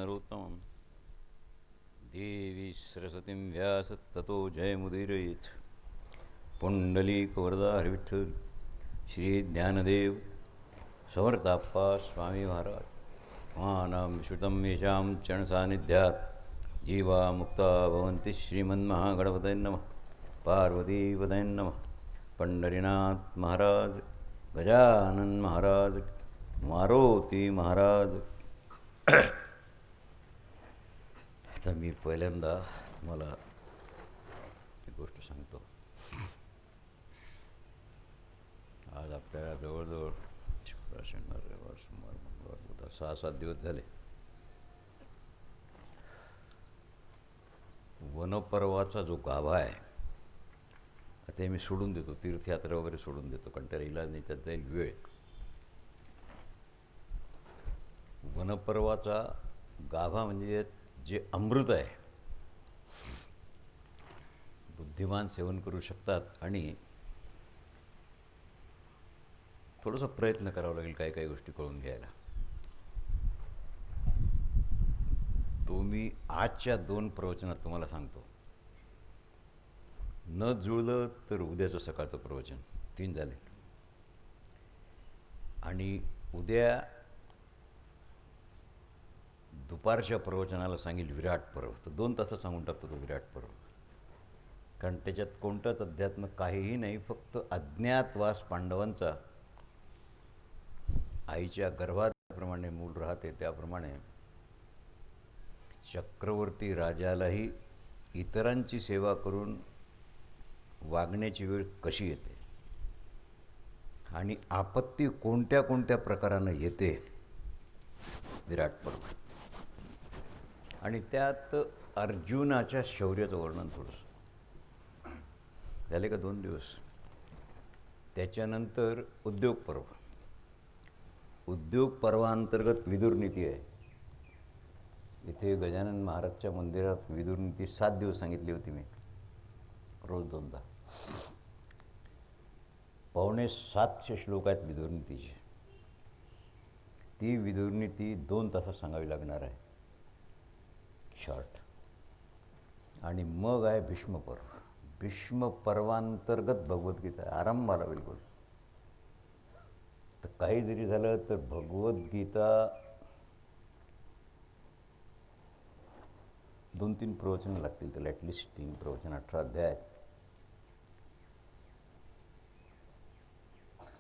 नरोत्तमं देवी सरस्वतीं व्यास ततो जयमुदीरयेत्। पुंडलीकवरदा हरिविठ्ठल श्री ज्ञानदेव समर्थाप्पा स्वामी महाराज महानां विश्रुतं येषां चरणसान्निध्यात् जीवा मुक्ता भवन्ति। श्रीमन्महागणपतये नमः। पार्वतीपतये नमः। पंढरीनाथ महाराज, गजानन महाराज, मारुती महाराज। आता मी पहिल्यांदा तुम्हाला एक गोष्ट सांगतो. आज आपल्याला जवळजवळ शनिवार, रविवार, सोमवार, मंगळवार, बुधवार 6-7 दिवस झाले वनपर्वाचा जो गाभा आहे ते मी सोडून देतो. तीर्थयात्रा वगैरे सोडून देतो, कारण त्याला इलाज नाही, त्यात जाईल वेळ. वनपर्वाचा गाभा म्हणजे जे अमृत आहे, बुद्धिमान सेवन करू शकतात. आणि थोडासा प्रयत्न करावा लागेल काही काही गोष्टी कळून घ्यायला. तो मी आजच्या 2 प्रवचनात तुम्हाला सांगतो. न जुळलं तर उद्याचं सकाळचं प्रवचन 3 झाले. आणि उद्या दुपारच्या प्रवचनाला सांगेल विराट पर्व. तर 2 तासात सांगून टाकतो तो विराट पर्व, कारण त्याच्यात कोणतंच अध्यात्म काहीही नाही. फक्त अज्ञातवास पांडवांचा आईच्या गर्भाप्रमाणे मूल राहते, त्याप्रमाणे चक्रवर्ती राजालाही इतरांची सेवा करून वागण्याची वेळ कशी येते आणि आपत्ती कोणत्या कोणत्या प्रकारानं येते, विराट पर्व. आणि त्यात अर्जुनाच्या शौर्याचं वर्णन थोडंसं झाले का 2 दिवस. त्याच्यानंतर उद्योग पर्व. उद्योग पर्वांतर्गत विदुरनीती आहे. इथे गजानन महाराजच्या मंदिरात विदुरनीती 7 दिवस सांगितली होती मी, रोज 2दा. 750 श्लोक आहेत विदुरनीतीचे. ती विदुरनीती 2 तासात सांगावी लागणार आहे, शॉर्ट. आणि मग आहे भीष्म पर्व. भीष्म पर्वांतर्गत भगवद्गीता आरंभाला बिलकुल. तर काही जरी झालं तर भगवद्गीता 2-3 प्रवचनं लागतील त्याला, ॲटलिस्ट 3 प्रवचन, 18 अध्याय.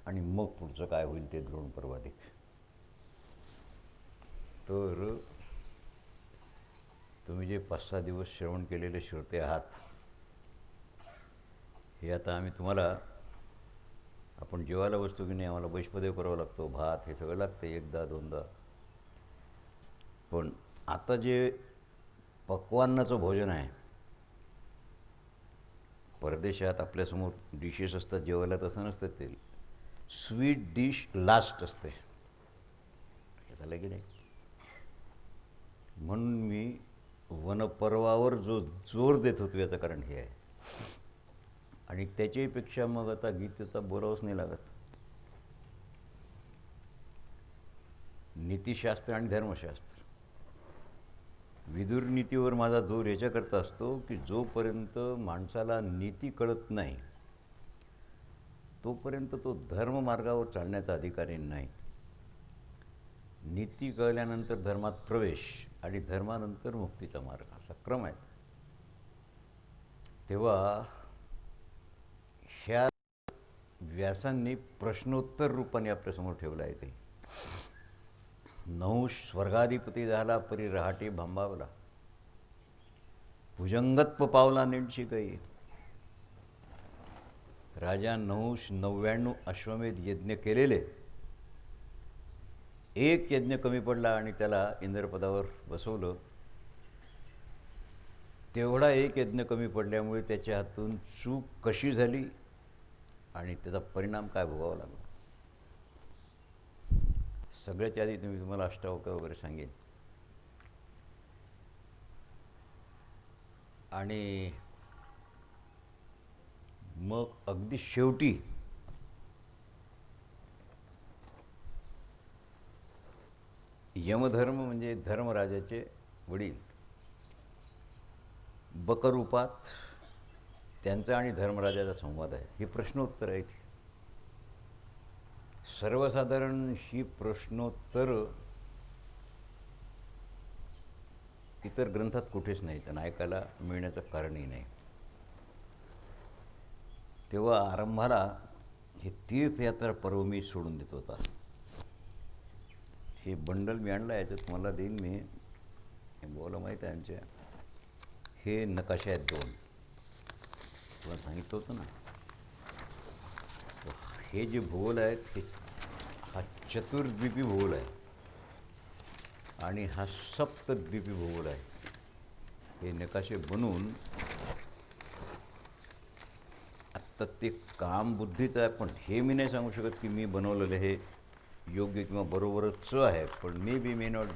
आणि मग पुढचं काय होईल ते द्रोण पर्वाधिक. तर तुम्ही जे 5-6 दिवस श्रवण केलेले श्रोते आहात, हे आता आम्ही तुम्हाला, आपण जेवायला वस्तू की नाही, आम्हाला वैष्णवदेव करावं लागतो, भात हे सगळं लागतं 1दा-2दा. पण आता जे पक्वान्नाचं भोजन आहे, परदेशात आपल्यासमोर डिशेस असतात जेवायला, तसं नसतं. ते स्वीट डिश लास्ट असते, हे झालं की नाही. म्हणून मी वनपर्वावर जो जोर देत होतो याचं कारण हे आहे. आणि त्याच्यापेक्षा मग आता गीतेचा बोलावंच नाही लागत. नीतिशास्त्र आणि धर्मशास्त्र. विदुरनीतीवर माझा जोर याच्याकरता असतो की जोपर्यंत माणसाला नीती कळत नाही तोपर्यंत तो धर्ममार्गावर चालण्याचा अधिकारी नाही. नीती कळल्यानंतर धर्मात प्रवेश आणि धर्मानंतर मुक्तीचा मार्ग, असा क्रम आहे. तेव्हा ह्या व्यासांनी प्रश्नोत्तर रूपाने आपल्यासमोर ठेवला आहे. ते 9 स्वर्गाधिपती झाला परी रहाटी भांबावला, भुजंगत्व पावला नेणशी काही. राजा 99 अश्वमेध यज्ञ केलेले, एक यज्ञ कमी पडला आणि त्याला इंद्रपदावर बसवलं. तेवढा एक यज्ञ कमी पडल्यामुळे त्याच्या हातून चूक कशी झाली आणि त्याचा परिणाम काय भोगावा लागला. सगळ्याच्या आधी तुम्हाला अष्टावक्र वगैरे सांगेन. आणि मग अगदी शेवटी यमधर्म म्हणजे धर्मराजाचे वडील. बकरूपात त्यांचा आणि धर्मराजाचा संवाद आहे. ही प्रश्नोत्तर आहेत. सर्वसाधारण ही प्रश्नोत्तर इतर ग्रंथात कुठेच नाही, त्यांना ऐकायला मिळण्याचं कारणही नाही. तेव्हा आरंभाला हे तीर्थयात्रा पर्व मी सोडून देत होता. हे बंडल मी आणलं, याच्यात तुम्हाला देईन मी. हे बोला माहीत आहे आमच्या, हे नकाशे आहेत 2. तुम्हाला सांगितलं होतं ना. हे जे भूगोल आहेत हे हा चतुर्द्वीपी भूगोल आहे आणि हा सप्तद्वीपी भूगोल आहे. हे नकाशे बनवून आत्ता ते काम बुद्धीचं आहे, पण हे मी नाही सांगू शकत की मी बनवलेलं हे योग्य किंवा बरोबरच आहे. पण मे नॉट.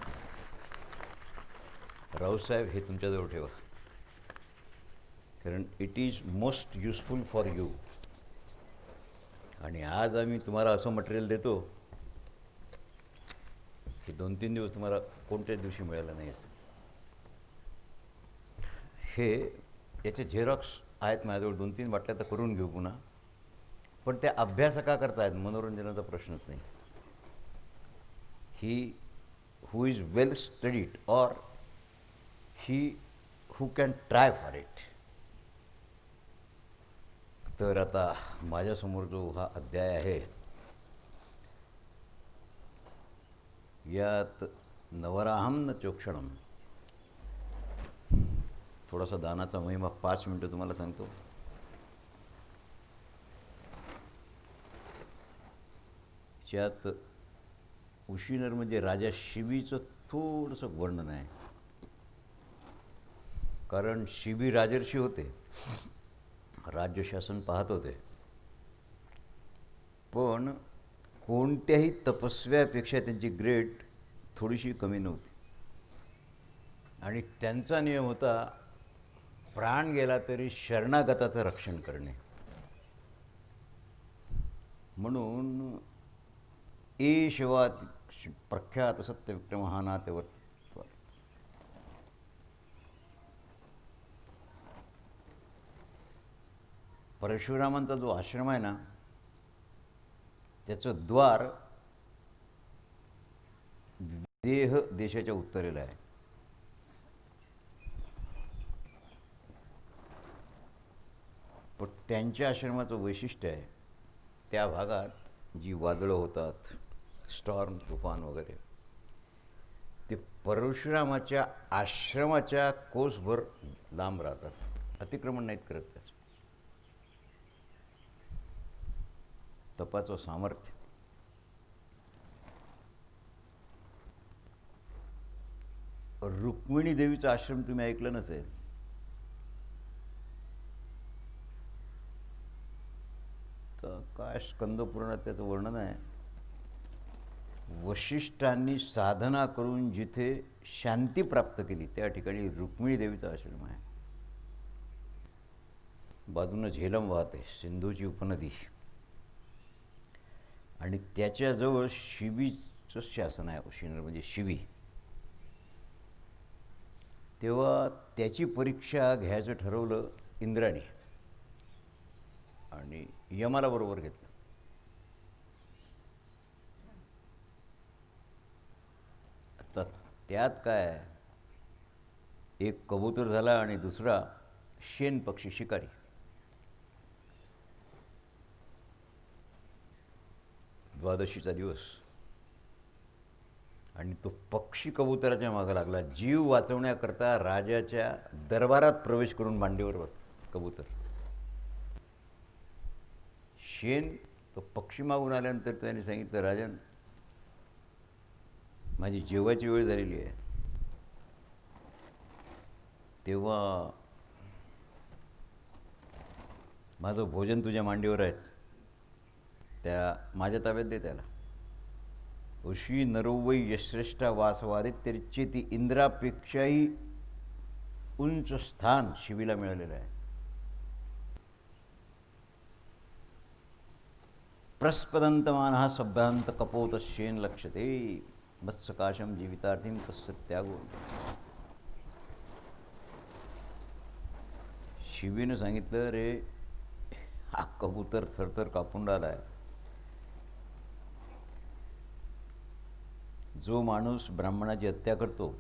रावसाहेब, हे तुमच्याजवळ ठेवा, कारण it is most useful for you. आणि आज आम्ही तुम्हाला असं मटेरियल देतो की 2-3 दिवस तुम्हाला कोणत्याच दिवशी मिळालं नाही. हे याचे झेरॉक्स आहेत माझ्याजवळ 2-3 वाटल्या तर करून घेऊ पुन्हा. पण त्या अभ्यास का करतायत, मनोरंजनाचा प्रश्नच नाही. ही हू इज वेल स्टडीड और he who can try for it. तर आता माझ्यासमोर जो हा अध्याय आहे, यात नवराहम न चोक्षणम, थोडासा दानाचा महिमा 5 मिनटं तुम्हाला सांगतो. यात उशिनर म्हणजे राजा शिबीचं थोडंसं वर्णन आहे. कारण शिबी राजर्षी होते, राज्यशासन पाहत होते, पण कोणत्याही तपस्व्यापेक्षा त्यांची ग्रेड थोडीशी कमी नव्हती. आणि त्यांचा नियम होता प्राण गेला तरी शरणागताचं रक्षण करणे. म्हणून शिवा प्रख्यात सत्यविक्रमहानाथवर परशुरामांचा जो आश्रम आहे ना, त्याचं द्वार देह देशाच्या उत्तरेला आहे. पण त्यांच्या आश्रमाचं वैशिष्ट्य आहे, त्या भागात जी वादळं होतात, स्टॉर्म, तुफान वगैरे, ते परशुरामाच्या आश्रमाच्या कोसभर लांब राहतात, अतिक्रमण नाहीत करत. त्याचं तपाचं सामर्थ्य. रुक्मिणी देवीचा आश्रम तुम्ही ऐकलं नसेल, तर काय स्कंदपुराणात त्याचं वर्णन आहे. वशिष्ठांनी साधना करून जिथे शांती प्राप्त केली त्या ठिकाणी रुक्मिणी देवीचा आश्रम आहे. बाजूनं झेलम वाहते, सिंधूची उपनदी, आणि त्याच्याजवळ शिबीचं शासन आहे. उशिनर म्हणजे शिबी. तेव्हा त्याची परीक्षा घ्यायचं ठरवलं इंद्राने आणि यमाला बरोबर घेतलं. आता त्यात काय, एक कबूतर झाला आणि दुसरा शेन पक्षी, शिकारी. द्वादशीचा दिवस, आणि तो पक्षी कबुतराच्या मागं लागला. जीव वाचवण्याकरता राजाच्या दरबारात प्रवेश करून मांडीवर कबूतर. शेन तो पक्षी मागून आल्यानंतर त्याने सांगितलं, राजन, माझी जेवायची वेळ झालेली आहे. तेव्हा माझं भोजन तुझ्या मांडीवर आहे, त्या माझ्या ताब्यात दे त्याला. उशी नरोवै यश्रेष्ठा वासवादित्यरिच्येती, इंद्रापेक्षाही उंच स्थान शिबीला मिळालेलं आहे. प्रस्पदंतमान सभ्यांत कपोत शेन लक्षते, मत्सकाशम जीवितार्थीम तस्य त्यागो. शिवीनं सांगितलं, रे हा कबूतर थरथर कापून राहिलाय. जो माणूस ब्राह्मणाची हत्या करतो,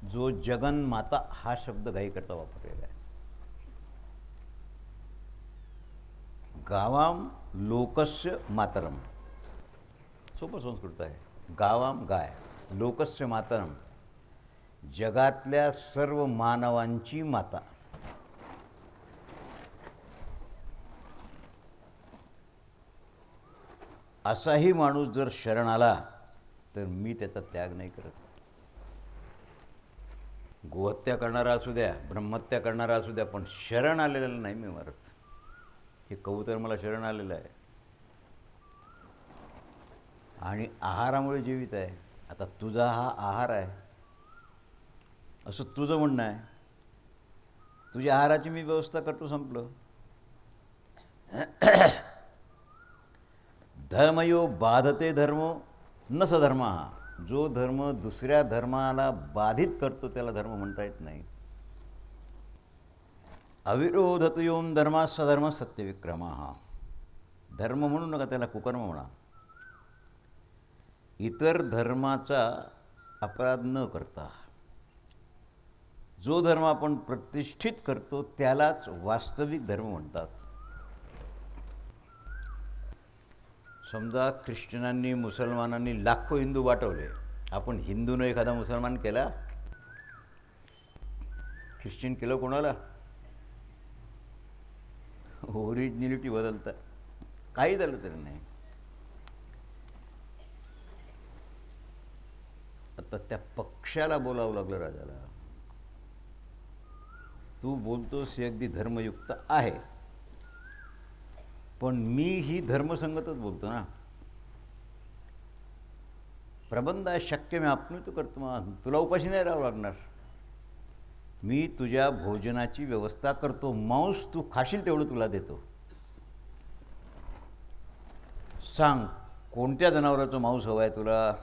जो जगन्माता हा शब्द घाई करता वापरलेला आहे. गावाम लोकस्य मातरम, सोपं संस्कृत आहे. गावाम गाय, लोकस्य मातरम जगातल्या सर्व मानवांची माता. असाही माणूस जर शरण आला तर मी त्याचा त्याग नाही करत. गोहत्या करणारा असू द्या, ब्रह्महत्या करणारा असू द्या, पण शरण आलेला नाही मी मारत. हे कबूतर मला शरण आलेलं आहे आणि आहारामुळे जीवित आहे. आता तुझा हा आहार आहे असं तुझं म्हणणं आहे. तुझ्या आहाराची मी व्यवस्था करतो, संपलं. धर्मयो बाधते धर्मो न सधर्म. जो धर्म दुसऱ्या धर्माला बाधित करतो त्याला धर्म म्हणता येत नाही. अविरोधतयोम धर्मा सधर्म सत्यविक्रमा. धर्म म्हणू नका, त्याला कुकर्म म्हणा. इतर धर्माचा अपराध न करता जो धर्म आपण प्रतिष्ठित करतो त्यालाच वास्तविक धर्म म्हणतात. समजा ख्रिश्चनांनी मुसलमानांनी लाखो हिंदू वाटवले, आपण हिंदूनं एखादा मुसलमान केला? ख्रिश्चन केलं कोणाला? ओरिजिनॅलिटी बदलतात, काही झालं तरी नाही. आता त्या पक्षाला बोलावं लागलं राजाला. तू बोलतोस हे अगदी धर्मयुक्त आहे, पण मी ही धर्मसंगतच बोलतो ना. प्रबंध आहे, शक्य मी आपणूत करतो. मग तुला उपाशी नाही राहावं लागणार. मी तुझ्या भोजनाची व्यवस्था करतो. मांस तू खाशील तेवढं तुला देतो. सांग कोणत्या जनावराचं मांस हवं आहे तुला?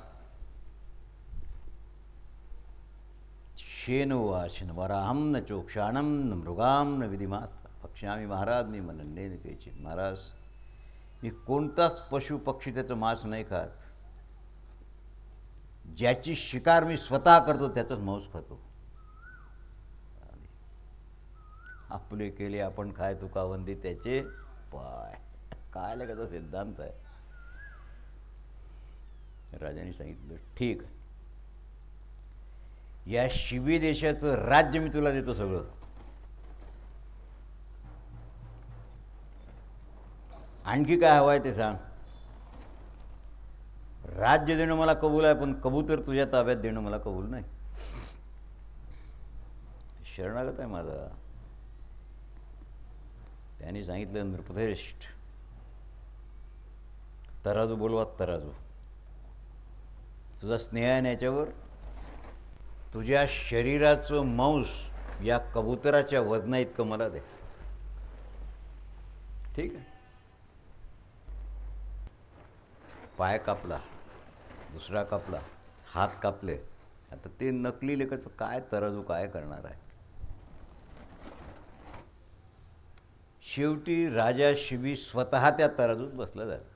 शेनवाशन वराहम न चोक्षाणम न मृगाम न विधिमास्ता पक्ष्यामी महाराज मी मनन्ने कैचित. महाराज, मी कोणताच पशु पक्षी त्याचं मांस नाही खात. ज्याची शिकार मी स्वतः करतो त्याचंच मांस खातो. आपले केले आपण खाय तुकावंदी त्याचे पाय. काय लगाचा सिद्धांत आहे. राजाने सांगितलं, ठीक आहे, या शिबी देशाचं राज्य मी तुला देतो सगळं. आणखी काय हवं आहे ते सांग. राज्य देणं मला कबूल आहे, पण कबूतर तुझ्या ताब्यात देणं मला कबूल नाही. शरणागत आहे माझा. त्यांनी सांगितलं, नृपश्रेष्ठ, तराजू बोलवा, तराजू. तुझा स्नेह आहे ना याच्यावर. तुझ्या शरीराचं मांस या कबुतराच्या वजना इतकं मला दे. ठीक आहे. पाय कापला, दुसरा कापला, हात कापले. आता ते नकली लेखाचं काय तराजू काय करणार आहे. शेवटी राजा शिबी स्वतः त्या तराजूत बसला जात.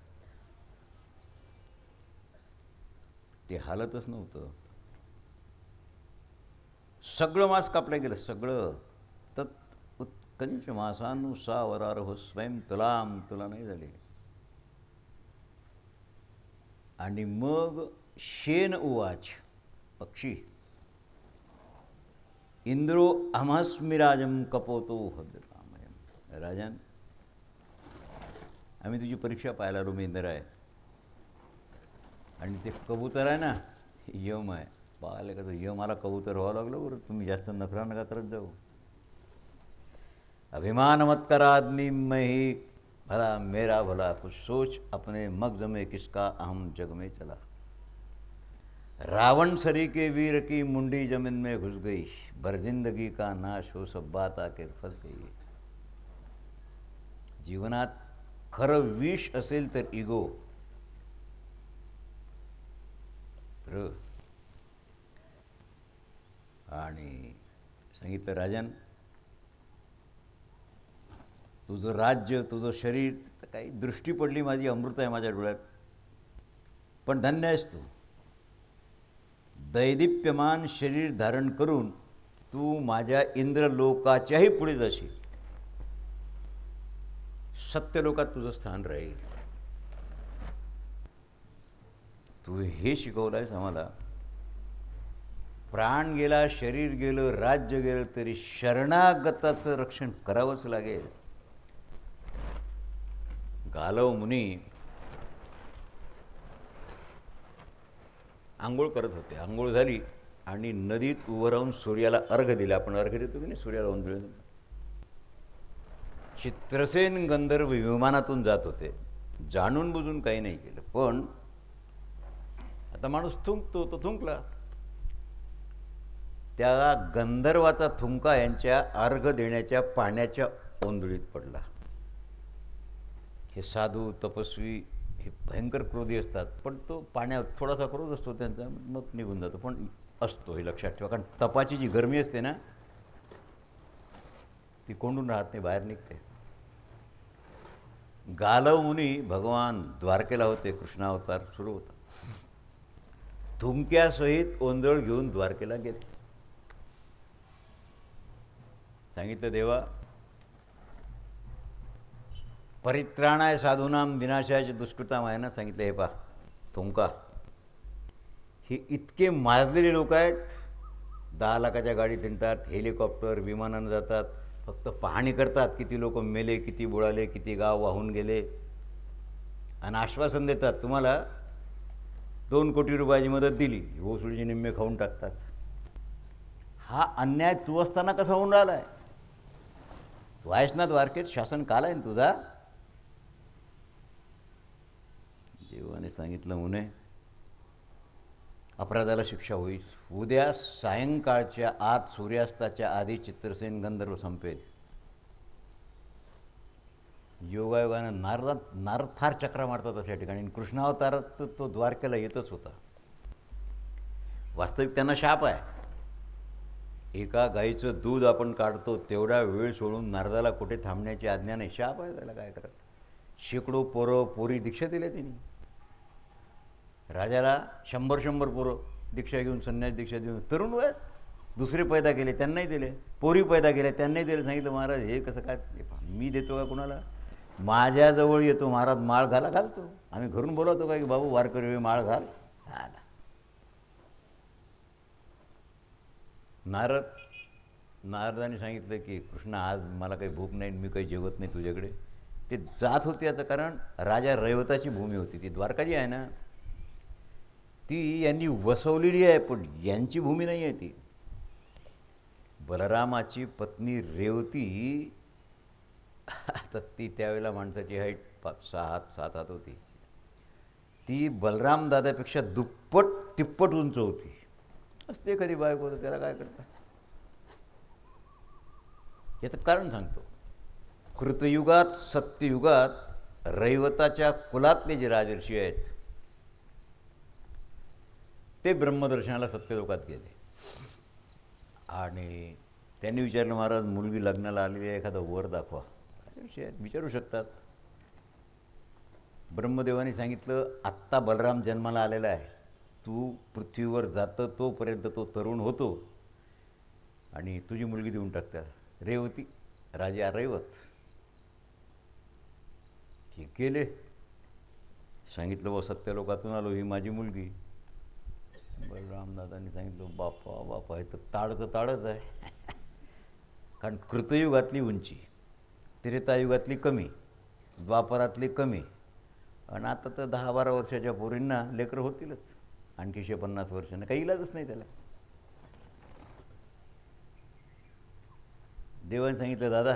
ते हालतच नव्हतं. सगळं मांस कापलं गेलं, सगळं. तत् उत्कंच मासानुसावरारोह स्वयं तुलाम, तुला नाही झाले. आणि मग शेन उवाच, पक्षी, इंद्रो अहमस्मी राजम कपोतो हद्रामयम. राजन, आम्ही तुझी परीक्षा पाहायला आलो. मी इंद्र आहे आणि ते कबूतर आहे ना, यम आहे. पाहिलं का, तो यमाला कबूतर व्हावं लागलं. बरं, तुम्ही जास्त नखरा नका करत जाऊ. अभिमान मत करा आदमी में ही भला मेरा भला, कुछ सोच अपने मगज में किसका अहम जग में चला. रावण सरी के वीर की मुंडी जमीन में घुस गई, भर जिंदगी का नाश हो सब बात आके फस गई. जीवनात खरं विष असेल तर इगो. खरं. आणि सांगितलं, राजन, तुझं राज्य, तुझं शरीर, तर काही दृष्टी पडली माझी, अमृत आहे माझ्या डोळ्यात, पण धन्य आहेस तू. दैदिप्यमान शरीर धारण करून तू माझ्या इंद्रलोकाच्याही पुढे जाशील. सत्यलोकात तुझं स्थान राहील. तू हे शिकवलं आहेस आम्हाला. प्राण गेला, शरीर गेलं, राज्य गेलं, तरी शरणागताचं रक्षण करावंच लागेल. गालव मुनी आंघोळ करत होते. आंघोळ झाली आणि नदीत उभं राहून सूर्याला अर्घ्य दिला. आपण अर्घ्य देतो की नाही सूर्याला उंजळून. चित्रसेन गंधर्व विमानातून जात होते. जाणून बुजून काही नाही केलं, पण आता माणूस थुंकतो, तो थुंकला. त्या गंधर्वाचा थुंका यांच्या अर्घ्य देण्याच्या पाण्याच्या ओंजळीत पडला. हे साधू तपस्वी हे भयंकर क्रोधी असतात, पण तो पाण्यात थोडासा क्रोध असतो त्यांचा, मग निघून जातो, पण असतो, हे लक्षात ठेवा. कारण तपाची जी गरमी असते ना, ती कोंडून राहत नाही, बाहेर निघते. गालव मुनी भगवान द्वारकेला होते, कृष्णावतार सुरू होता. थुंक्यासहित ओंजळ घेऊन द्वारकेला गेले. सांगितलं, देवा, परित्राणाय साधूनाम विनाशाचे दुष्कृताम आहे ना. सांगितलं, हे पा थुंका, हे इतके माजलेले लोक आहेत. 10 लाखाच्या गाडीत येतात, हेलिकॉप्टर विमानानं जातात, फक्त पाहणी करतात, किती लोक मेले, किती बुडाले, किती गाव वाहून गेले, आणि आश्वासन देतात, तुम्हाला 2 कोटी रुपयाची मदत दिली, ओसुळीचे निम्मे खाऊन टाकतात. हा अन्याय तू असताना कसा होऊन राहिला आहे? तू आहेस ना द्वारकेत, शासन काल आहे ना तुझा. देवाने सांगितलं, मुने, अपराधाला शिक्षा होईल. उद्या सायंकाळच्या आत, सूर्यास्ताच्या आधी चित्रसेन गंधर्व संपेल. योगायोगानं नारद फार चक्रा मारतात अशा ठिकाणी. कृष्णावतारात तो द्वारकेला येतच होता. वास्तविक त्यांना शाप आहे. एका गाईचं दूध आपण काढतो तेवढा वेळ सोडून नारदाला कुठे थांबण्याची आज्ञा नाही. शाप आहे त्याला, काय करत. शेकडो पोरं पोरी दीक्षा दिल्या तिने. राजाला 100 पोरं दीक्षा घेऊन, संन्यास दीक्षा देऊन, तरुण वयात दुसरे पैदा केले, त्यांनाही दिले. पोरी पैदा केल्या, त्यांनाही दिले. सांगितलं, महाराज हे कसं काय, मी देतो का कुणाला? माझ्याजवळ येतो महाराज, माळ घालतो. आम्ही घरून बोलावतो का की बाबू वारकरी माळ घाल. आला नारदाने सांगितलं की कृष्णा, आज मला काही भूक नाही, मी काही जेवत नाही तुझ्याकडे. ते जात होते याचं कारण राजा रैवताची भूमी होती. ती द्वारका जी आहे ना, ती यांनी वसवलेली आहे, पण यांची भूमी नाही आहे ती. बलरामाची पत्नी रेवती, आता ती त्यावेळेला माणसाची हाईट 6 हात होती. ती बलराम दादापेक्षा दुप्पट तिप्पट उंच होती. असते कधी बायको, होतं त्याला काय करता. याचं कारण सांगतो. कृतयुगात, सत्ययुगात रैवताच्या कुलातले जे राजर्षी आहेत ते ब्रह्मदर्शनाला सत्यलोकात गेले. आणि त्यांनी विचारलं, महाराज मुलगी लग्नाला आलेली आहे, एखादा वर दाखवा. विचारू शकतात. ब्रह्मदेवाने सांगितलं, आत्ता बलराम जन्माला आलेला आहे, तू पृथ्वीवर जातं तोपर्यंत तो तरुण होतो आणि तुझी मुलगी देऊन टाकतात. रेवती, राजा रैवत. ठीक गेले. सांगितलं, व सत्यलोकातून आलो, ही माझी मुलगी. बलरामदादांनी सांगितलं, बापा हे तर ताडच आहे. कारण कृतयुगातली उंची, त्रेतायुगातली कमी, द्वापरातली कमी, आणि आता तर 10-12 वर्षाच्या पोरींना लेकरं होतीलच. आणखी 150 वर्षांना काही इलाजच नाही त्याला. देवाने सांगितलं, दादा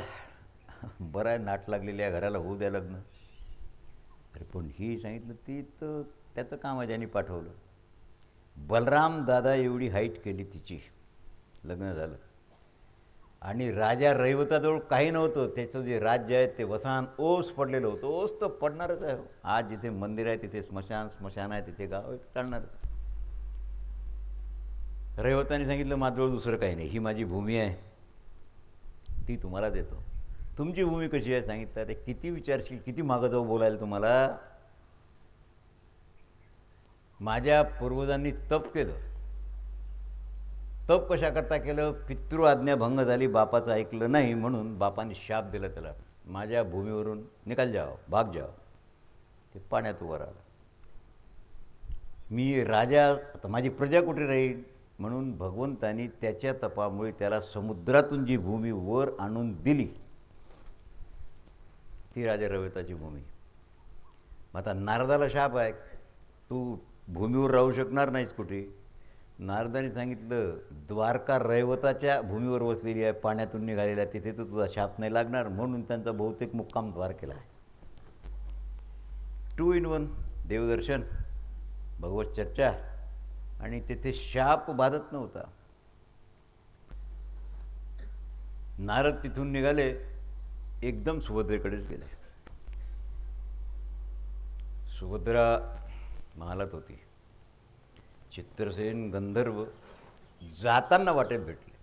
बरं आहे, नाट लागलेली आहे घराला, होऊ द्या लग्न. अरे पण ही सांगितलं, ती तर त्याचं काम आहे, ज्यांनी पाठवलं. बलराम दादा एवढी हाईट केली तिची, लग्न झालं. आणि राजा रैवताजवळ काही नव्हतं. त्याचं जे राज्य आहे ते वसान ओस पडलेलं होतं. ओस तर पडणारच आहे. आज जिथे मंदिर आहे तिथे स्मशान आहे, तिथे गाव आहे, चालणारच. रैवताने सांगितलं माझ्याजवळ दुसरं काही नाही, ही माझी भूमी आहे, ती तुम्हाला देतो. तुमची भूमी कशी आहे सांगितलं. ते किती विचारशील, किती मागं जाऊ बोलायला तुम्हाला. माझ्या पूर्वजांनी तप केलं. तप कशा करता केलं? पितृ आज्ञा भंग झाली, बापाचं ऐकलं नाही म्हणून बापाने शाप दिला त्याला, माझ्या भूमीवरून निकाल जाओ, भाग जाओ. ते पाण्यात उभं राहिलं. मी राजा, आता माझी प्रजा कुठे राहील म्हणून भगवंतानी त्याच्या तपामुळे त्याला समुद्रातून जी भूमी वर आणून दिली, ती राजा रैवताची भूमी. मग आता नारदाला शाप आहे, तू भूमीवर राहू शकणार नाहीस कुठे. नारदाने सांगितलं द्वारका रैवताच्या भूमीवर वसलेली आहे, पाण्यातून निघालेल्या, तिथे तर तुझा शाप नाही लागणार. म्हणून त्यांचा बहुतेक मुक्काम द्वारकेला आहे. 2 in 1, देवदर्शन, भगवत चर्चा, आणि तेथे शाप बाधत नव्हता. नारद तिथून निघाले, एकदम सुभद्रेकडेच गेले. सुभद्रा महालात होती. चित्रसेन गंधर्व जाताना वाटेत भेटले.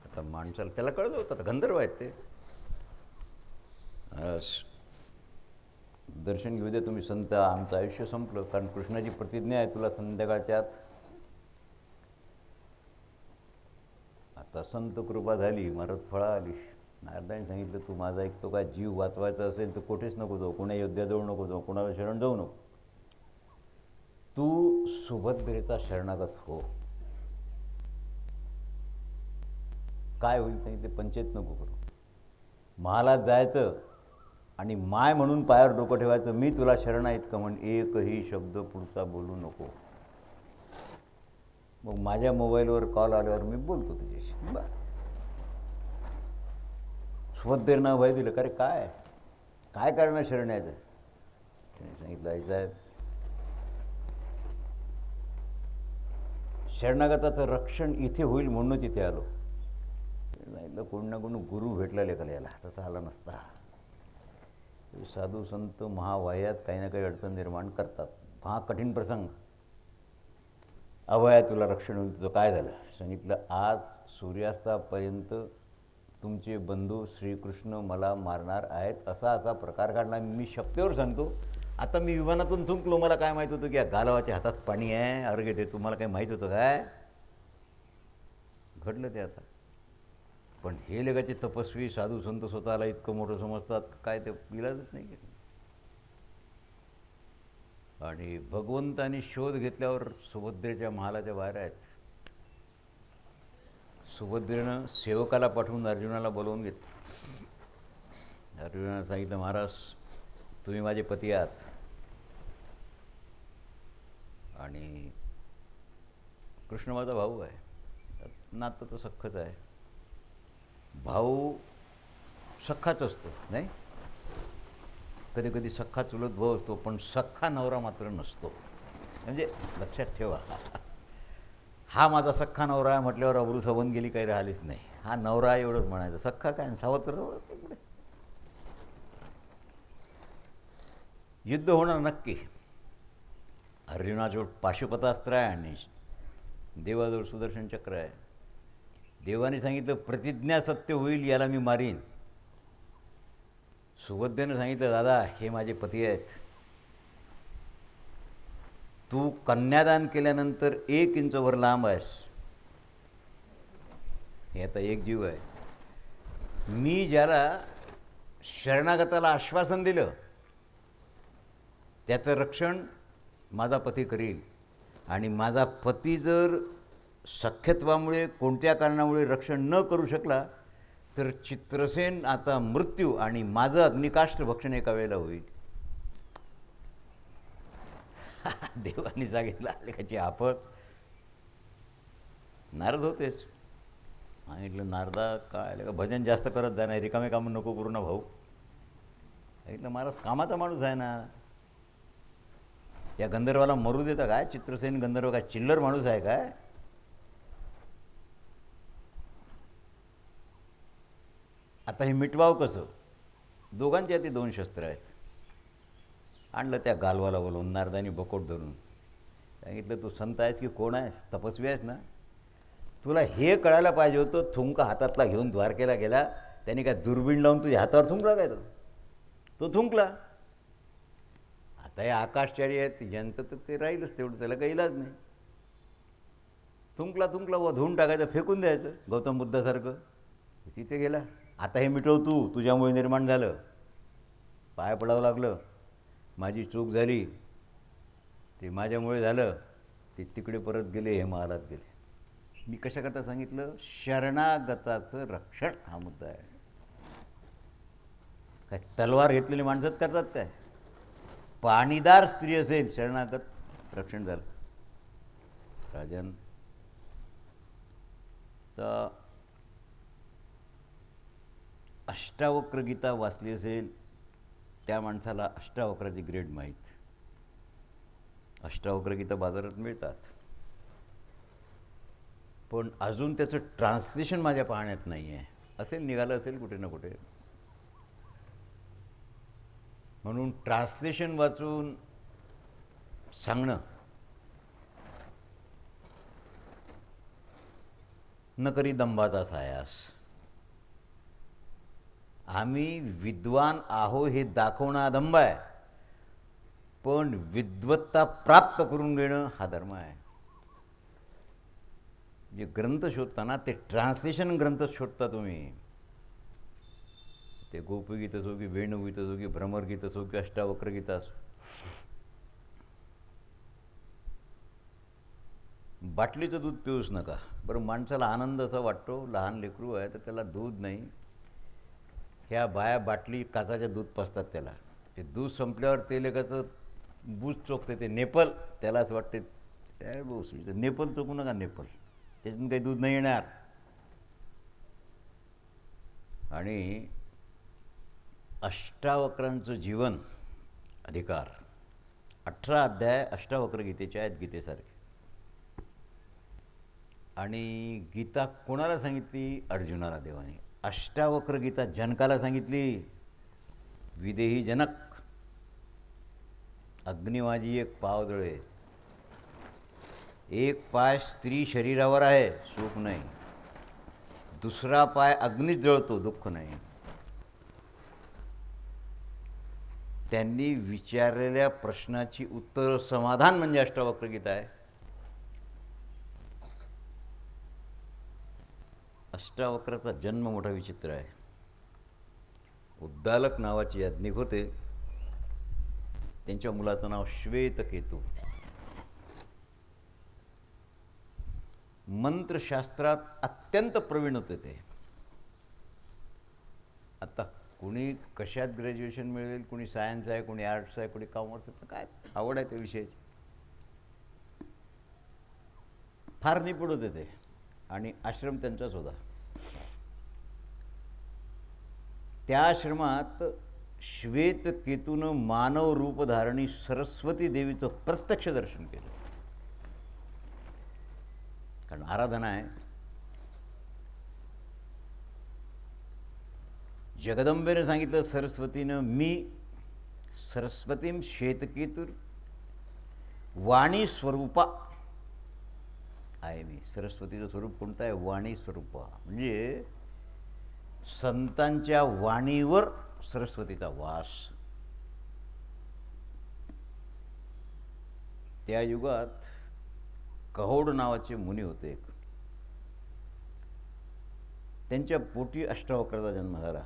आता माणसाला त्याला कळलं होतं, आता गंधर्व आहेत ते. दर्शन घेऊ दे तुम्ही संत, आमचं आयुष्य संपलं, कारण कृष्णाची प्रतिज्ञा आहे तुला संध्याकाळच्या आत. आता संत कृपा झाली, महाराज फळा आली. नारदाने सांगितलं तू माझा ऐकतो का? जीव वाचवायचा असेल तर कुठेच नको जाऊ, कोणा योद्ध्याजवळ नको जाऊ, कोणाला शरण जाऊ नको. तू सुभद्रेचा शरणागत हो. काय होईल सांगितले, पंचायत नको करू. महालात जायचं आणि माय म्हणून पायावर डोकं ठेवायचं, मी तुला शरण आहेत का म्हण, एकही शब्द पुढचा बोलू नको. मग माझ्या मोबाईलवर कॉल आल्यावर मी बोलतो तुझ्याशी. बरं. सुभद्रेनं भय दिलं, का रे काय काय करणार शरण यायचं? त्याने सांगितलं आई साहेब, शरणागताचं रक्षण इथे होईल म्हणूनच इथे आलो. सांगितलं कोण ना कोण गुरु भेटला लेखाला, याला तसा आला नसता. साधू संत महावाह्यात काही ना काही अडचण निर्माण करतात. हा कठीण प्रसंग, अभया तुला रक्षण होईल. तुझं काय झालं? सांगितलं आज सूर्यास्तापर्यंत तुमचे बंधू श्रीकृष्ण मला मारणार आहेत, असा असा प्रकार घडला. मी शक्तीवर सांगतो. आता मी विमानातून थुंकलो, मला काय माहीत होतं की या गालवाच्या हातात पाणी आहे, अर्घ्य ते तुम्हाला काही माहीत होतं काय? घडलं ते आता. पण हे लगाचे तपस्वी साधू संत स्वतःला इतकं मोठं समजतात काय, ते इलाजच नाही. आणि भगवंतानी शोध घेतल्यावर सुभद्रेच्या महालाच्या बाहेर आहेत. सुभद्रेनं सेवकाला पाठवून अर्जुनाला बोलवून घेतलं. अर्जुनानं सांगितलं महाराज तुम्ही माझे पती आहात आणि कृष्ण माझा भाऊ आहे. नातं तर सख्खच आहे. भाऊ सख्खाच असतो नाही, कधी कधी सख्खा चुलत भाऊ असतो, पण सख्खा नवरा मात्र नसतो. म्हणजे लक्षात ठेवा, हा माझा सख्खा नवरा आहे म्हटल्यावर अब्रू सवून गेली काही राहिलीच नाही. हा नवरा एवढंच म्हणायचं, सख्खा काय सावत्र. युद्ध होणार नक्की. अर्जुनाजवळ पाशुपतास्त्र आहे आणि देवाजवळ सुदर्शन चक्र आहे. देवाने सांगितलं प्रतिज्ञा सत्य होईल, याला मी मारीन. सुभद्रेनं सांगितलं दादा हे माझे पती आहेत, तू कन्यादान केल्यानंतर 1 इंचवर लांब आहेस. हे आता एक जीव आहे. मी ज्याला शरणागताला आश्वासन दिलं त्याचं रक्षण माझा पती करील. आणि माझा पती जर सख्यत्वामुळे कोणत्या कारणामुळे रक्षण न करू शकला तर चित्रसेन आता मृत्यू आणि माझं अग्निकाष्ठ भक्षण एका वेळेला होईल. देवानी सांगितलं लेखाची आपत. नारद होतेच. सांगितलं नारदा काय का भजन जास्त करत जा, नाही रिकामे कामं नको करू ना भाऊ. सांगितलं महाराज कामाचा माणूस आहे ना, या गंधर्वाला मरू देता काय? चित्रसेन गंधर्व काय चिल्लर माणूस आहे काय? आता हे मिटवावं कसं? दोघांच्या हाती 2 शस्त्र आहेत. आणलं त्या गालवाला बोलवून नारदानी बकोट धरून. सांगितलं तू संत आहेस की कोण आहेस, तपस्वी आहेस ना, तुला हे कळायला पाहिजे होतं. थुंक हातातला घेऊन द्वारकेला गेला, त्याने काय दुर्बीण लावून तुझ्या हातावर थुंकला काय तो थुंकला. आता हे आकाशचारी आहेत ज्यांचं तर ते राहीलच तेवढं, त्याला काही इलाज नाही. थुंकला व धुवून टाकायचं, फेकून द्यायचं गौतम बुद्धासारखं. तिथे गेला, आता हे मिटव तू, तुझ्यामुळे निर्माण झालं, पाय पडावं लागलं, माझी चूक झाली, ते माझ्यामुळे झालं. ते तिकडे परत गेले, हे महालात गेले. मी कशाकरता सांगितलं, शरणागताचं रक्षण हा मुद्दा आहे. काय तलवार घेतलेली माणसंच करतात काय? पाणीदार स्त्री असेल, शरणागत रक्षण झालं. राजन तर अष्टावक्र गीता वाचली असेल त्या माणसाला अष्टावक्राची ग्रेड माहीत. अष्टावक्र गीता बाजारात मिळतात, पण अजून त्याचं ट्रान्सलेशन माझ्या पाहण्यात नाही आहे. असेल, निघालं असेल कुठे ना कुठे. म्हणून ट्रान्सलेशन वाचून सांगणं न करी दंभाचा सायास. आम्ही विद्वान आहो हे दाखवणं अदंभ आहे, पण विद्वत्ता प्राप्त करून घेणं हा धर्म आहे. जे ग्रंथ शोधताना ते ट्रान्सलेशन ग्रंथ शोधता तुम्ही. ते गोपगीत असो की वेणुगीत असो की भ्रमरगीत असो की अष्टावक्र गीत असो. बाटलीचं दूध पिऊच नका. बरं, माणसाला आनंद असा वाटतो, लहान लेकरू आहे तर त्याला दूध नाही, ह्या बाया बाटली काचाच्या दूध पाजतात त्याला. ते दूध संपल्यावर ते लेकाचं बूज चोखते, ते नेपल, त्याला असं वाटते काय बूस, नेपल चोखू नका, नेपल, त्याच्यातून काही दूध नाही येणार. आणि अष्टावक्रांचं जीवन अधिकार 18 अध्याय अष्टावक्र गीतेचे आहेत, गीतेसारखे. आणि गीता कोणाला सांगितली? अर्जुनाला देवाने. अष्टावक्र गीता जनकाला सांगितली, विदेही जनक. अग्निवाजी एक पाव जळे, एक पाय स्त्री शरीरावर आहे, सुख नाही, दुसरा पाय अग्नीत जळतो, दुःख नाही. त्यांनी विचारलेल्या प्रश्नाची उत्तर समाधान म्हणजे अष्टावक्र गीता आहे. अष्टावक्राचा जन्म मोठा विचित्र आहे. उद्दालक नावाचे याज्ञिक होते, त्यांच्या मुलाचं नाव श्वेतकेतू. मंत्रशास्त्रात अत्यंत प्रवीण होते ते. आता कुणी कशात ग्रॅज्युएशन मिळेल, कुणी सायन्स आहे, कुणी आर्ट्स आहे, कुणी कॉमर्स आहे, काय आवड आहे त्या विषयाची. फार निपुण होते ते, आणि आश्रम त्यांचाच होता. त्या आश्रमात श्वेतकेतूनं मानव रूप धारणी सरस्वती देवीचं प्रत्यक्ष दर्शन केलं. कारण आराधना आहे. जगदंबेनं सांगितलं सरस्वतीनं, मी सरस्वतीम श्वेतकेतुर वाणी स्वरूपा आहे. मी सरस्वतीचं स्वरूप कोणतं आहे? वाणी स्वरूपा. म्हणजे संतांच्या वाणीवर सरस्वतीचा वास. त्या युगात कहोड नावाचे मुनी होते, त्यांच्या पोटी अष्टावक्राचा जन्म झाला.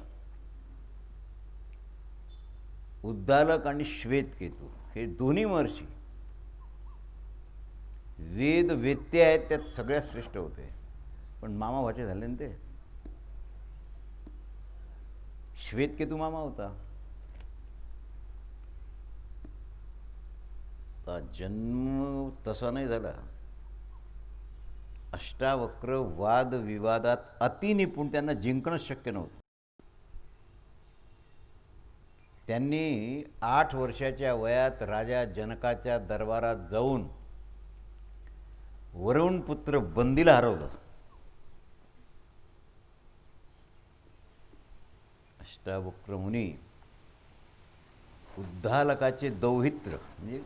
उद्दालक आणि श्वेतकेतू हे दोन्ही महर्षी वेद वेत्ते आहेत, त्यात सगळ्यात श्रेष्ठ होते, पण मामा भाचे झाले ना ते. श्वेतकेतू मामा होता. जन्म तसा नाही झाला. अष्टावक्र वादविवादात अतिनिपुण, त्यांना जिंकणंच शक्य नव्हतं. त्यांनी 8 वर्षाच्या वयात राजा जनकाच्या दरबारात जाऊन वरुण पुत्र बंदीला हरवलं. अष्टावक्र मुनी उद्दालकाचे दौहित्र म्हणजे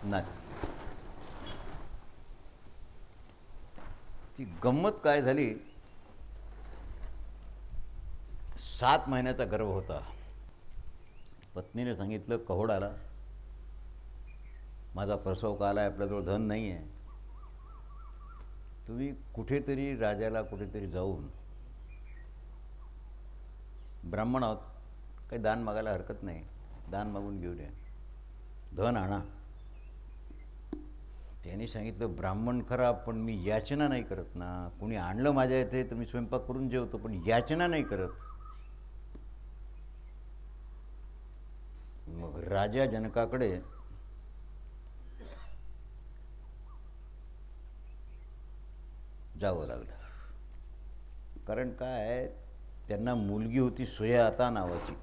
नाती, ती गंमत काय झाली, 7 महिन्याचा गर्भ होता. पत्नीने सांगितलं कहोडाला, माझा प्रसव काल आहे, आपल्याजवळ धन नाही आहे, तुम्ही कुठेतरी राजाला कुठेतरी जाऊन, ब्राह्मण आहोत, काही दान मागायला हरकत नाही, दान मागून घेऊन या, धन आणा. त्यांनी सांगितलं ब्राह्मण खरा, पण मी याचना नाही करत ना, कुणी आणलं माझ्या इथे तर मी स्वयंपाक करून जेवतो, पण याचना नाही करत. मग राजा जनकाकडे जावं लागलं. कारण काय, त्यांना मुलगी होती सुयाता नावाची.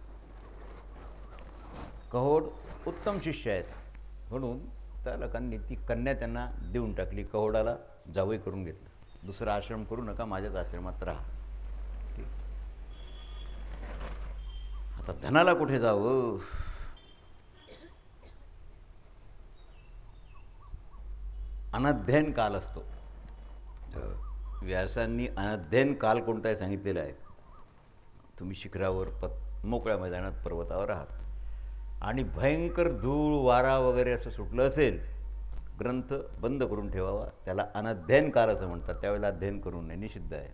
कहोड उत्तम शिष्य आहेत म्हणून त्या लोकांनी ती कन्या त्यांना देऊन टाकली. कहोडाला जावई करून घेतलं. दुसरा आश्रम करू नका, माझ्याच आश्रमात राहा. आता धनाला कुठे जावं? अनध्ययन काल असतो. व्यासांनी अनध्ययन काल कोणता आहे सांगितलेला आहे. तुम्ही शिखरावर मोकळ्या मैदानात पर्वतावर आहात आणि भयंकर धूळ वारा वगैरे असं सुटलं असेल, ग्रंथ बंद करून ठेवावा. त्याला अनध्ययन काल असं म्हणतात. त्यावेळेला अध्ययन करू नये, निषिद्ध आहे.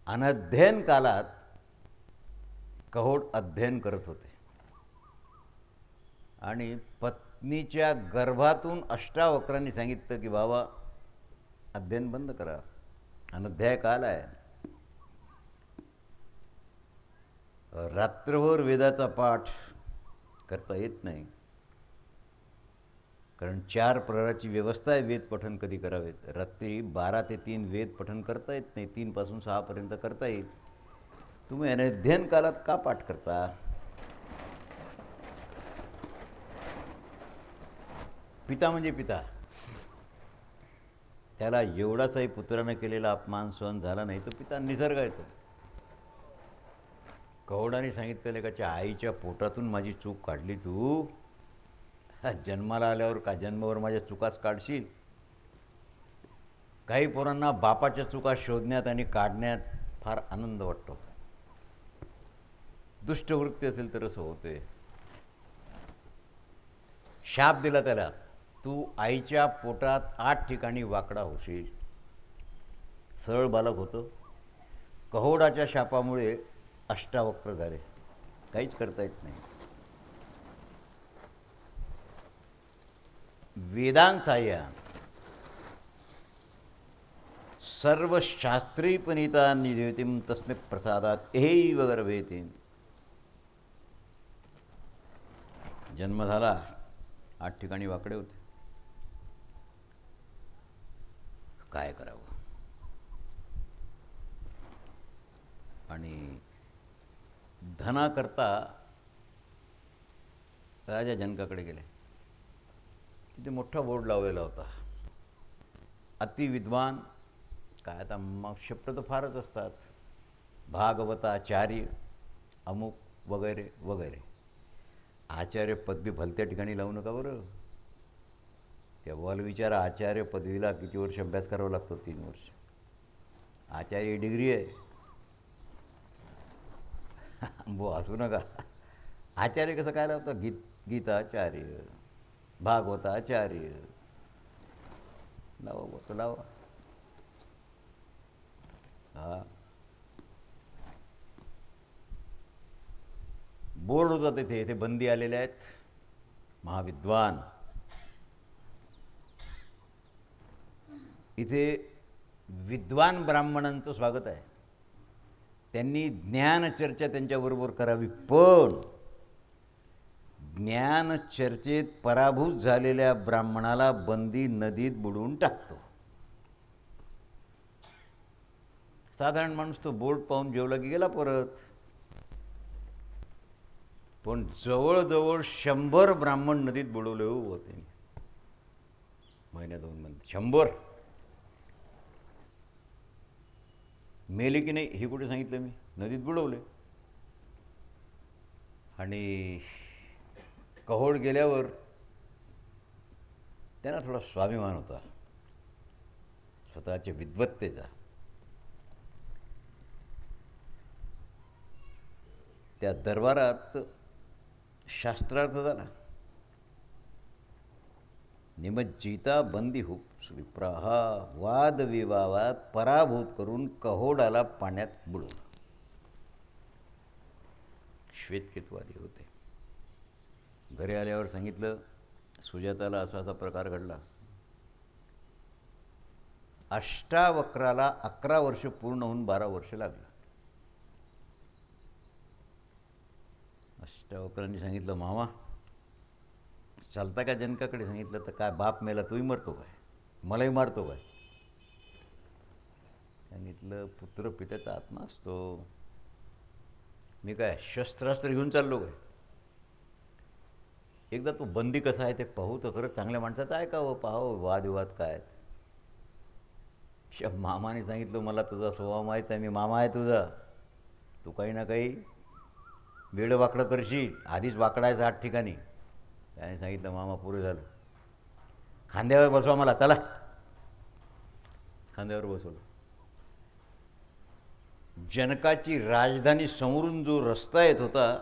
अनध्ययन कालात कहोड अध्ययन करत होते आणि पत्नीच्या गर्भातून अष्टावक्रांनी सांगितलं की बाबा अध्ययन बंद करा, अनध्याय काल आहे. रात्रभर वेदाचा पाठ करता येत नाही, कारण 4 प्रहराची व्यवस्था आहे. वेद पठण कधी करावेत? रात्री 12 ते 3 वेद पठण करता येत नाही. 3 पासून 6 पर्यंत करता येईल. तुम्ही अनध्ययन कालात का पाठ करता? पिता म्हणजे पिता, त्याला एवढाचाही पुत्रानं केलेला अपमान सहन झाला नाही, तो पिता निसर्ग येतो. कहोडाने सांगितलं, लेकाच्या आईच्या पोटातून माझी चूक काढली तू, जन्माला आल्यावर का जन्मावर माझ्या चुकाच काढशील? काही पोरांना बापाच्या चुका शोधण्यात आणि काढण्यात फार आनंद वाटतो. दुष्टवृत्ती असेल तर असं होते. शाप दिला त्याला, तू आईच्या पोटात 8 ठिकाणी वाकडा होशील. सरळ बालक होतं. कहोडाच्या शापामुळे अष्टावक्र झाले, काहीच करता येत नाही. वेदांसाह्या सर्व शास्त्री पनीता निदेतीम तस्मे प्रसादात एहैव गर्भेती. जन्म झाला, 8 ठिकाणी वाकडे होते. काय करावं? आणि धनाकरता राजा जनकाकडे गेले. तिथे मोठा बोर्ड लावलेला होता, अतिविद्वान. काय आता मग शब्द तर फारच असतात, भागवताचार्य अमुक वगैरे वगैरे. आचार्य पदवी भलत्या ठिकाणी लावू नका बरं. त्या विचारा, आचार्य पदवीला किती वर्ष अभ्यास करावा लागतो? 3 वर्ष. आचार्य डिग्री आहे. असू नका. आचार्य कसं काय लावतं? गीताचार्य, भागवताचार्य लावा, बोलतो लावा. हा, बोर्ड होता तिथे. इथे बंदी आलेले आहेत. महाविद्वान, इथे विद्वान ब्राह्मणांचं स्वागत आहे. त्यांनी ज्ञानचर्चा त्यांच्याबरोबर करावी, पण ज्ञानचर्चेत पराभूत झालेल्या ब्राह्मणाला बंदी नदीत बुडवून टाकतो. साधारण माणूस तो बोर्ड पाहून जेवला की गेला परत. पण जवळजवळ 100 ब्राह्मण नदीत बुडवले होते. महिन्या 2 महिन्यात 100 मेले की नाही हे कुठे सांगितलं मी? नदीत बुडवले. आणि कहोड गेल्यावर त्यांना थोडा स्वाभिमान होता. स्वतःच्या विद्वत्तेचा. त्या दरबारात शास्त्रार्थ झाला. निमज्जिता बंदी हो विप्राहा वादविवादात पराभूत करून कहोडाला पाण्यात बुडवलं. श्वेतकेतुवादी होते. घरी आल्यावर सांगितलं सुजाताला असा असा प्रकार घडला. अष्टावक्राला 11 वर्ष पूर्ण होऊन 12 वर्ष लागलं. अष्टावक्रांनी सांगितलं मामा चालता का जनकाकडे. सांगितलं तर काय बाप मेला तोही मरतो काय, मलाही मारतो काय. सांगितलं पुत्र पित्याचा आत्मा असतो, मी काय शस्त्रास्त्र घेऊन चाललो काय. एकदा तो बंदी कसा आहे ते पाहू तर खरं. चांगल्या माणसाचं ऐकावं, पाहावं वादविवाद काय आहेत. मामाने सांगितलं मला तुझा स्वभाव माहीत आहे, मी मामा आहे तुझा, तू काही ना काही वेळ वाकडं करशील, आधीच वाकडायचं 8 ठिकाणी. त्याने सांगितलं मामा पुरे झालं, खांद्यावर बसवा मला, चला. खांद्यावर बसवलं. जनकाची राजधानी समोरून जो रस्ता येत होता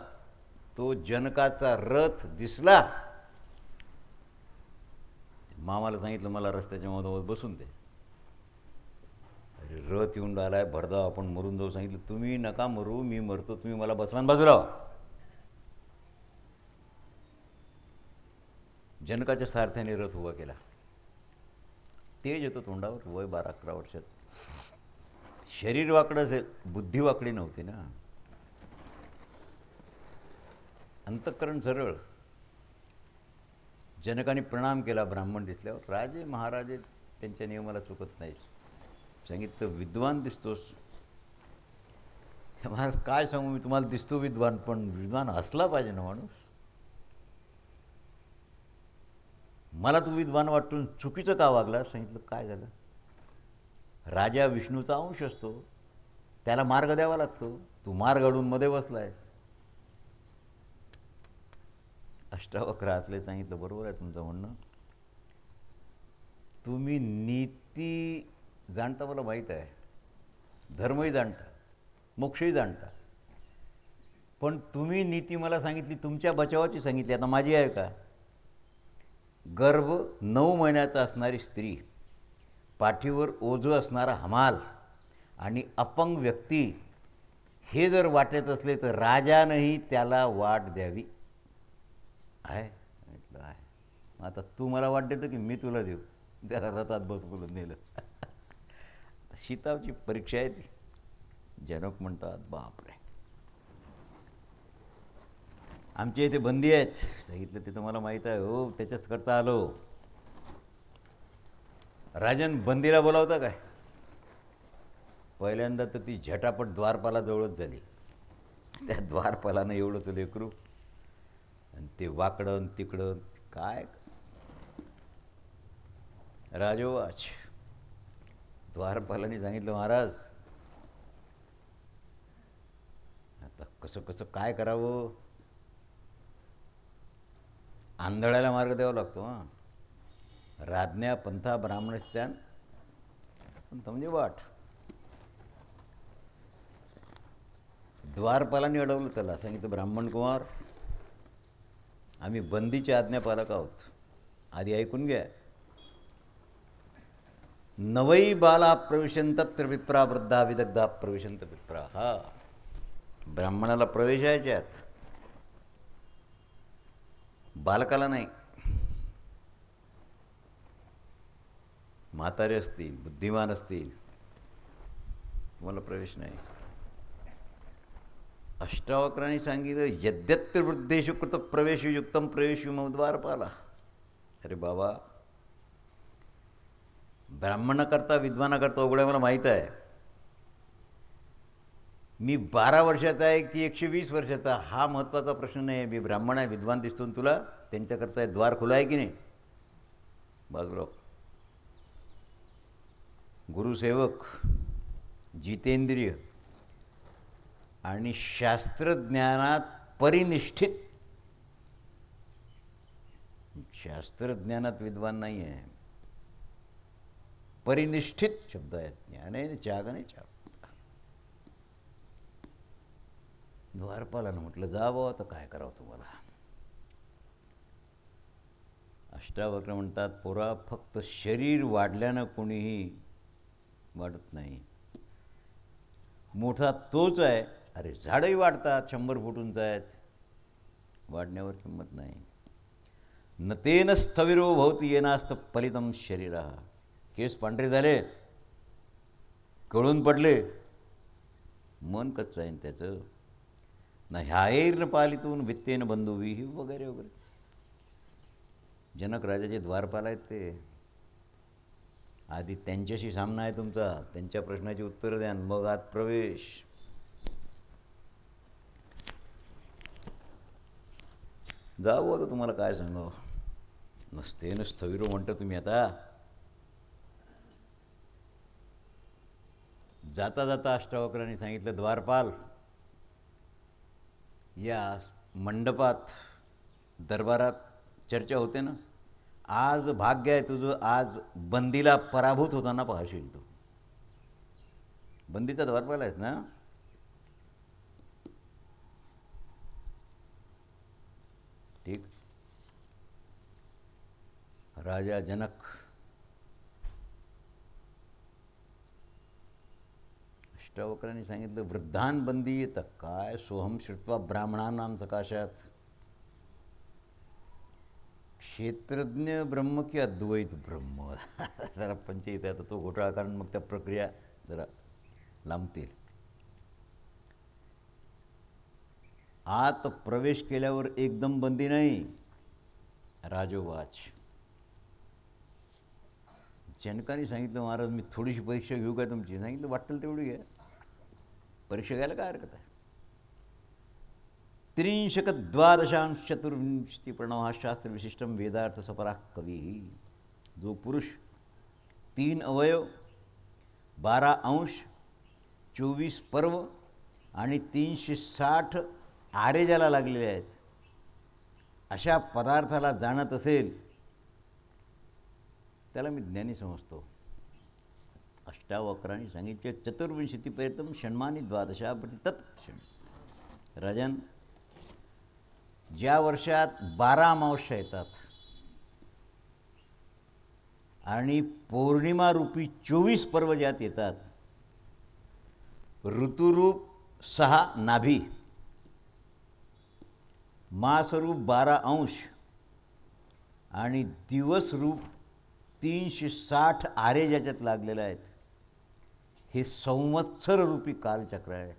तो जनकाचा रथ दिसला. मामाला सांगितलं मला रस्त्याच्या मधोमध बसून दे. अरे रथ येऊन राहिलाय, भरधाव, आपण मरून जाऊ. सांगितलं तुम्ही नका मरू, मी मरतो, तुम्ही मला बसवान बाजूला. जनकाच्या सारथ्याने रथ उभा केला. तेज येतो तोंडावर, वय 12-11 वर्षात. शरीर वाकडं असेल, बुद्धी वाकडी नव्हती ना. अंतःकरण सरळ. जनकाने प्रणाम केला ब्राह्मण दिसल्यावर. राजे महाराजे त्यांच्या नियमाला चुकत नाही. सांगितलं विद्वान दिसतोस. मला काय सांगू मी तुम्हाला, दिसतो विद्वान, पण विद्वान असला पाहिजे ना माणूस. मला तू विद्वान वाटून चुकीचं का वागला. सांगितलं काय झालं. राजा विष्णूचा अंश असतो, त्याला मार्ग द्यावा लागतो, तू मार्ग अडून मध्ये बसलायस. अष्टावक्र असले. सांगितलं बरोबर आहे तुमचं म्हणणं, तुम्ही नीती जाणता, मला माहीत आहे, धर्मही जाणता, मोक्षही जाणता, पण तुम्ही नीती मला सांगितली, तुमच्या बचावाची सांगितली. आता माझी आहे का. गर्भ 9 महिन्याचा असणारी स्त्री, पाठीवर ओझं असणारा हमाल आणि अपंग व्यक्ती, हे जर वाटत असले तर राजानंही त्याला वाट द्यावी. आहे म्हटलं आहे. आता तू मला वाट देतं की मी तुला देऊ. त्याला रथात बसवून नेलं. सीताची परीक्षा आहे ती. जनक म्हणतात बापरे, आमच्या इथे बंदी आहेत. सांगितलं ते तर मला माहीत आहे हो, त्याच्याच करता आलो. राजन बंदीला बोलावता काय. पहिल्यांदा तर ती झटापट द्वारपालाजवळच झाली. त्या द्वारपालानं एवढंच लेकरू, आणि ते वाकडं तिकडं काय. राजोवाच. द्वारपालाने सांगितलं महाराज आता कसं कसं काय करावं. आंधळ्याला मार्ग द्यावा लागतो. हां, राज्ञा पंथा ब्राह्मणस्थान पंथ म्हणजे वाट. द्वारपालाने अडवलं त्याला. सांगितलं ब्राह्मण कुमार, आम्ही बंदीचे आज्ञापालक आहोत, आधी ऐकून घ्या. नवई बाला प्रविशंतत्र विप्रा वृद्धा विदग्धा प्रविशंत विप्रा. हा ब्राह्मणाला प्रवेश यायच्यात, बालकाला नाही. म्हातारे असतील, बुद्धिमान असतील, तुम्हाला प्रवेश नाही. अष्टावक्रांनी सांगितलं यद्यत्र वृद्धेषु कृत प्रवेशयुक्तम प्रवेशु मम द्वारपाला. अरे बाबा, ब्राह्मणाकरता विद्वानाकरता उघड्या मला माहीत आहे. मी 12 वर्षाचा आहे की 120 वर्षाचा, हा महत्त्वाचा प्रश्न नाही. मी ब्राह्मण आहे, विद्वान दिसतो तुला, त्यांच्याकरता द्वार खुला आहे की नाही. बाजूराव. गुरुसेवक, जितेंद्रिय आणि शास्त्रज्ञानात परिनिष्ठित. शास्त्रज्ञानात विद्वान नाही आहे. परिनिष्ठित शब्द आहेत. ज्ञाने त्यागने चाप. द्वारपालानं म्हटलं जा बाबा, आता काय करावं तुम्हाला. अष्टावक्र म्हणतात पोरा, फक्त शरीर वाढल्यानं कोणीही वाढत नाही. मोठा तोच आहे. अरे झाडंही वाढतात, 100 फूट उंच आहेत, वाढण्यावर किंमत नाही. न तेन स्थविरो भवती येनास्त फलितम शरीरा. केस पांढरे झाले, कळून पडले, मन कच्चं आहे त्याचं. न ह्यायर्न पालितून वित्तेन बंधुवी वगैरे वगैरे. जनक राजाचे द्वारपाल आहेत ते. आधी त्यांच्याशी सामना आहे तुमचा, त्यांच्या प्रश्नाची उत्तरं द्या, मग आत प्रवेश. जावं आता तुम्हाला काय सांगावं. नसतेन स्थविरो म्हणता तुम्ही आता. जाता जाता अष्टावक्रांनी सांगितलं द्वारपाल, या मंडपात दरबारात चर्चा होते ना, आज भाग्य आहे तुझं, आज बंदीला पराभूत होताना पाहशील तू. बंदीचा द्वारपाल आहेस ना. ठीक. राजा जनक अष्टावक्रांनी सांगितलं वृद्धान बंदी. तर काय सोहम श्रुत्वा ब्राह्मणानां सकाशात. क्षेत्रज्ञ ब्रह्म की अद्वैत ब्रह्म. जरा पंचायत आहे आता तो घोटाळा, कारण मग त्या प्रक्रिया जरा लांबतील. आत प्रवेश केल्यावर एकदम बंदी नाही. राजोवाच. जनकाने सांगितलं महाराज मी थोडीशी परीक्षा घेऊ का तुमची. सांगितलं वाटेल तेवढी घ्या, परीक्षा घ्यायला काय हरकत आहे. 63 प्रणव शास्त्रविशिष्टम वेदार्थ सपराः कवी. जो पुरुष 3 अवयव, 12 अंश, 24 पर्व आणि 360 आरे ज्याला लागलेले आहेत, अशा पदार्थाला जाणत असेल त्याला मी ज्ञानी समजतो. अष्टावक्रांनी सांगितले 24 षण्मानी 12 तत्क्षण. राजन, ज्या वर्षात 12 अमावस्या येतात आणि पौर्णिमा रूपी 24 पर्व ज्यात येतात, ऋतुरूप 6 नाभी, मासरूप 12 अंश आणि दिवसरूप 360 आरे ज्याच्यात लागलेले आहेत, हे संवत्सर रूपी कालचक्र आहे.